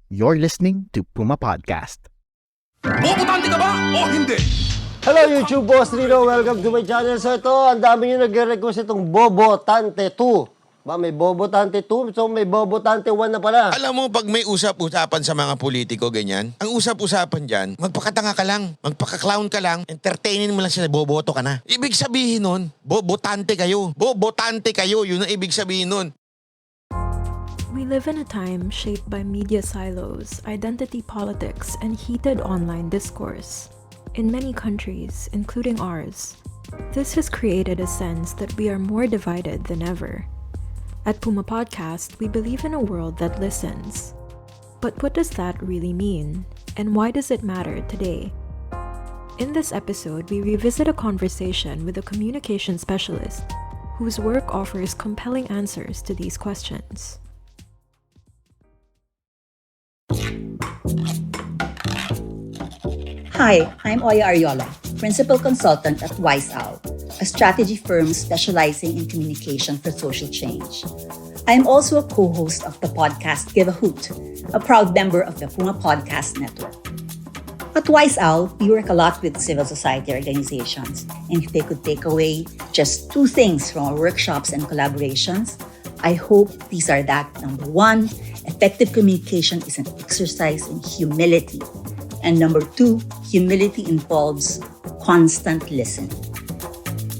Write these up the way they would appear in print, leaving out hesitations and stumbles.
You're listening to Puma Podcast. Bobotante ka ba o hindi? Hello YouTube Boss Rino, welcome to my channel. So ito, ang dami nyo nag-request itong Bobotante 2. May Bobotante 2, so may Bobotante 1 na pala. Alam mo, pag may usap-usapan sa mga politiko, ganyan, ang usap-usapan dyan, magpakatanga ka lang, magpaka-clown ka lang, entertainin mo lang sila, boboto ka na. Ibig sabihin nun, bobotante kayo. Bobotante kayo, yun ang ibig sabihin nun. We live in a time shaped by media silos, identity politics, and heated online discourse. In many countries, including ours, this has created a sense that we are more divided than ever. At Puma Podcast, we believe in a world that listens. But what does that really mean? And why does it matter today? In this episode, we revisit a conversation with a communication specialist whose work offers compelling answers to these questions. Hi, I'm Oya Arriola, Principal Consultant at Wise Owl, a strategy firm specializing in communication for social change. I am also a co-host of the podcast Give a Hoot, a proud member of the Puma Podcast Network. At Wise Owl, we work a lot with civil society organizations, and if they could take away just two things from our workshops and collaborations, I hope these are that. Number one, effective communication is an exercise in humility. And number two, humility involves constant listening.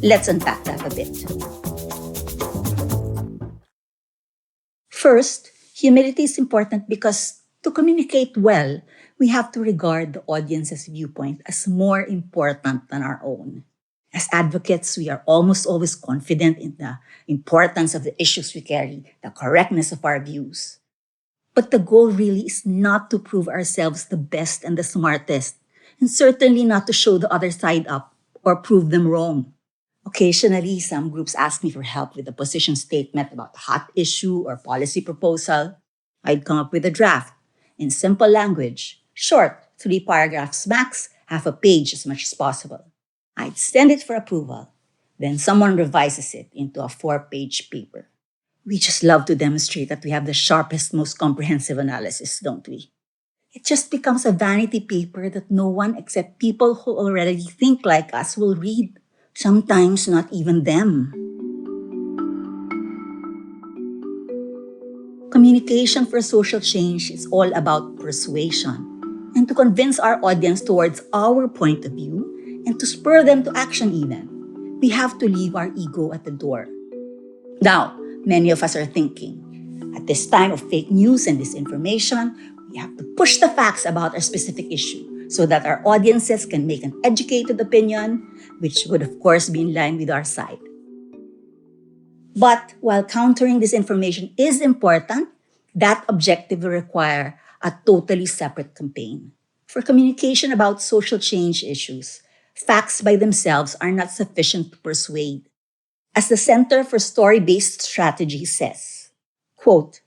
Let's unpack that a bit. First, humility is important because to communicate well, we have to regard the audience's viewpoint as more important than our own. As advocates, we are almost always confident in the importance of the issues we carry, the correctness of our views. But the goal really is not to prove ourselves the best and the smartest, and certainly not to show the other side up or prove them wrong. Occasionally, some groups ask me for help with a position statement about a hot issue or policy proposal. I'd come up with a draft in simple language, short, 3 paragraphs max, half a page as much as possible. I'd send it for approval. Then someone revises it into a 4-page paper. We just love to demonstrate that we have the sharpest, most comprehensive analysis, don't we? It just becomes a vanity paper that no one except people who already think like us will read. Sometimes not even them. Communication for social change is all about persuasion and to convince our audience towards our point of view and to spur them to action even. We have to leave our ego at the door. Now, many of us are thinking, at this time of fake news and disinformation, we have to push the facts about a specific issue so that our audiences can make an educated opinion, which would of course be in line with our side. But while countering disinformation is important, that objective will require a totally separate campaign. For communication about social change issues, facts by themselves are not sufficient to persuade. As the Center for Story-Based Strategy says, quote,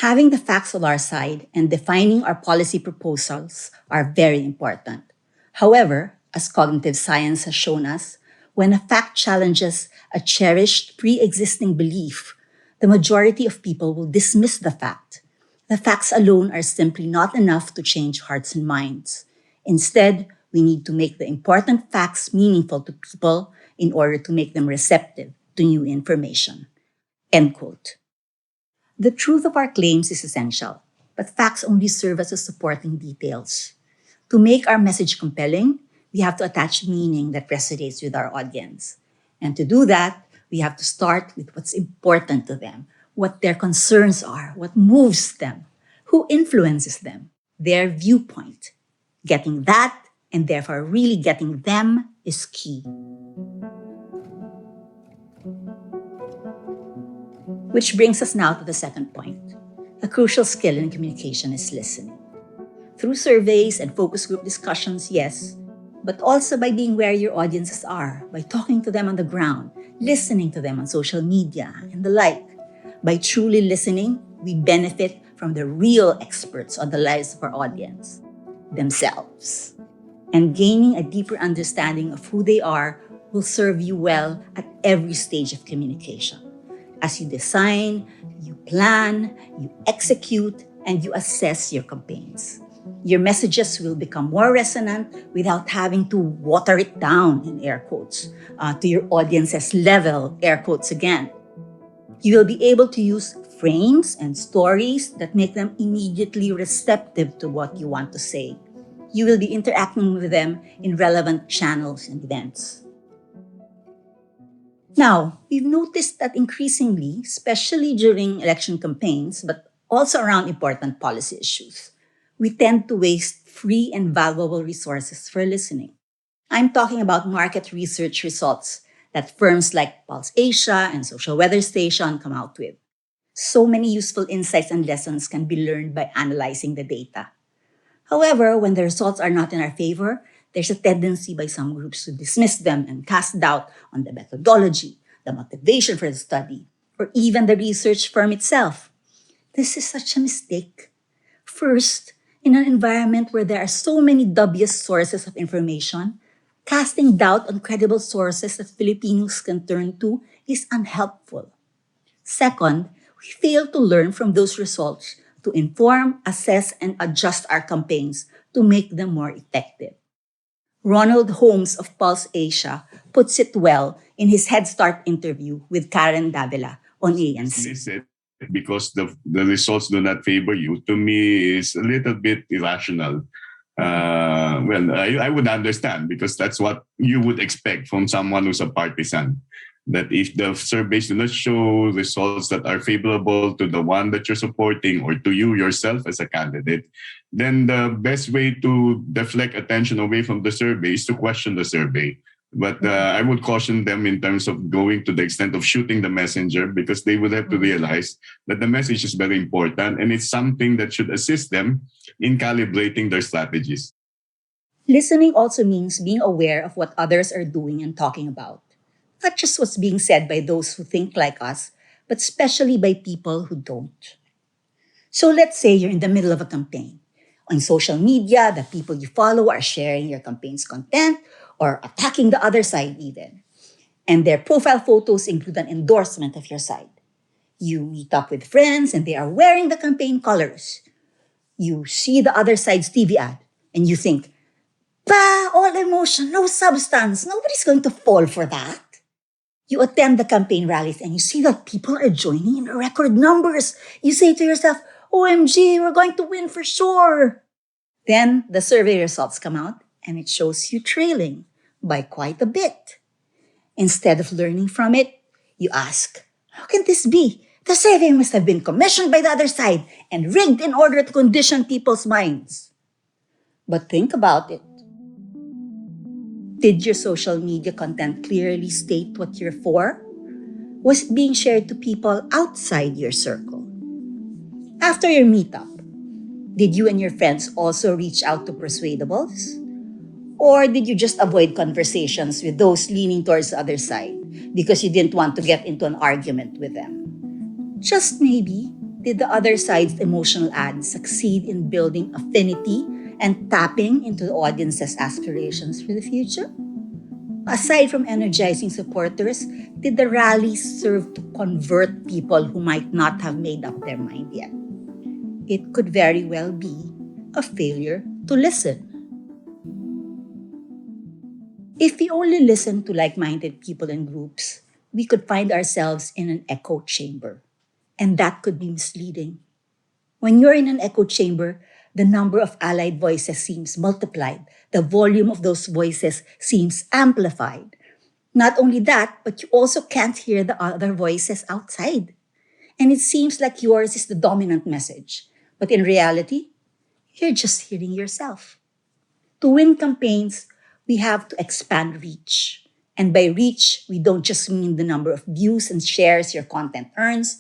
having the facts on our side and defining our policy proposals are very important. However, as cognitive science has shown us, when a fact challenges a cherished pre-existing belief, the majority of people will dismiss the fact. The facts alone are simply not enough to change hearts and minds. Instead, we need to make the important facts meaningful to people in order to make them receptive to new information. End quote. The truth of our claims is essential, but facts only serve as a supporting details. To make our message compelling, we have to attach meaning that resonates with our audience. And to do that, we have to start with what's important to them, what their concerns are, what moves them, who influences them, their viewpoint. Getting that, and therefore really getting them, is key. Which brings us now to the second point. A crucial skill in communication is listening. Through surveys and focus group discussions, yes, but also by being where your audiences are, by talking to them on the ground, listening to them on social media, and the like. By truly listening, we benefit from the real experts on the lives of our audience, themselves. And gaining a deeper understanding of who they are will serve you well at every stage of communication. As you design, you plan, you execute, and you assess your campaigns. Your messages will become more resonant without having to water it down, in air quotes, to your audience's level, air quotes again. You will be able to use frames and stories that make them immediately receptive to what you want to say. You will be interacting with them in relevant channels and events. Now, we've noticed that increasingly, especially during election campaigns, but also around important policy issues, we tend to waste free and valuable resources for listening. I'm talking about market research results that firms like Pulse Asia and Social Weather Station come out with. So many useful insights and lessons can be learned by analyzing the data. However, when the results are not in our favor, there's a tendency by some groups to dismiss them and cast doubt on the methodology, the motivation for the study, or even the research firm itself. This is such a mistake. First, in an environment where there are so many dubious sources of information, casting doubt on credible sources that Filipinos can turn to is unhelpful. Second, we fail to learn from those results to inform, assess, and adjust our campaigns to make them more effective. Ronald Holmes of Pulse Asia puts it well in his Head Start interview with Karen Davila on ANC. Listen, because the results do not favor you, to me is a little bit irrational. I would understand because that's what you would expect from someone who's a partisan. That if the surveys do not show results that are favorable to the one that you're supporting or to you yourself as a candidate, then the best way to deflect attention away from the survey is to question the survey. But I would caution them in terms of going to the extent of shooting the messenger because they would have to realize that the message is very important and it's something that should assist them in calibrating their strategies. Listening also means being aware of what others are doing and talking about. Not just what's being said by those who think like us, but especially by people who don't. So let's say you're in the middle of a campaign. On social media, the people you follow are sharing your campaign's content or attacking the other side even. And their profile photos include an endorsement of your side. You meet up with friends and they are wearing the campaign colors. You see the other side's TV ad and you think, bah, all emotion, no substance. Nobody's going to fall for that. You attend the campaign rallies and you see that people are joining in record numbers. You say to yourself, OMG, we're going to win for sure. Then the survey results come out and it shows you trailing by quite a bit. Instead of learning from it, you ask, how can this be? The survey must have been commissioned by the other side and rigged in order to condition people's minds. But think about it. Did your social media content clearly state what you're for? Was it being shared to people outside your circle? After your meetup, did you and your friends also reach out to persuadables? Or did you just avoid conversations with those leaning towards the other side because you didn't want to get into an argument with them? Just maybe, did the other side's emotional ads succeed in building affinity and tapping into the audience's aspirations for the future? Aside from energizing supporters, did the rallies serve to convert people who might not have made up their mind yet? It could very well be a failure to listen. If we only listen to like-minded people and groups, we could find ourselves in an echo chamber, and that could be misleading. When you're in an echo chamber, the number of allied voices seems multiplied. The volume of those voices seems amplified. Not only that, but you also can't hear the other voices outside. And it seems like yours is the dominant message. But in reality, you're just hearing yourself. To win campaigns, we have to expand reach. And by reach, we don't just mean the number of views and shares your content earns,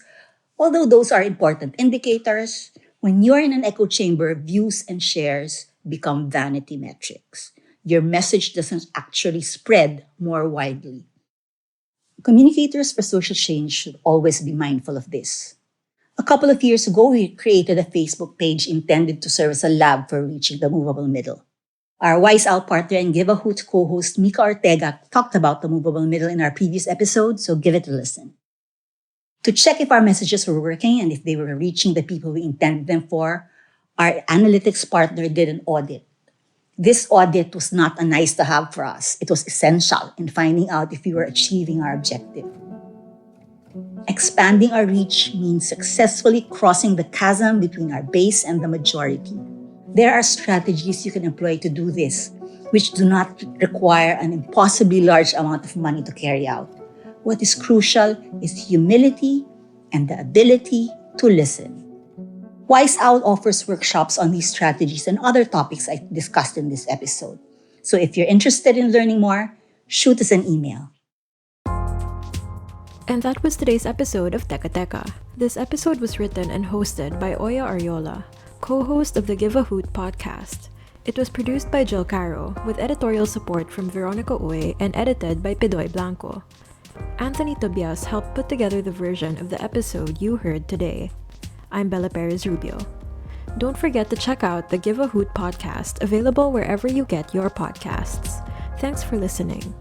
although those are important indicators. When you're in an echo chamber, views and shares become vanity metrics. Your message doesn't actually spread more widely. Communicators for social change should always be mindful of this. A couple of years ago, we created a Facebook page intended to serve as a lab for reaching the movable middle. Our Wise Owl partner and Give A Hoot co-host Mika Ortega talked about the movable middle in our previous episode, so give it a listen. To check if our messages were working and if they were reaching the people we intended them for, our analytics partner did an audit. This audit was not a nice to have for us. It was essential in finding out if we were achieving our objective. Expanding our reach means successfully crossing the chasm between our base and the majority. There are strategies you can employ to do this, which do not require an impossibly large amount of money to carry out. What is crucial is humility and the ability to listen. Wise Owl offers workshops on these strategies and other topics I discussed in this episode. So if you're interested in learning more, shoot us an email. And that was today's episode of Teka Teka. This episode was written and hosted by Oya Arriola, co-host of the Give A Hoot podcast. It was produced by Jill Caro, with editorial support from Veronica Uy and edited by Pidoy Blanco. Anthony Tobias helped put together the version of the episode you heard today. I'm Bella Perez Rubio. Don't forget to check out the Give A Hoot podcast, available wherever you get your podcasts. Thanks for listening.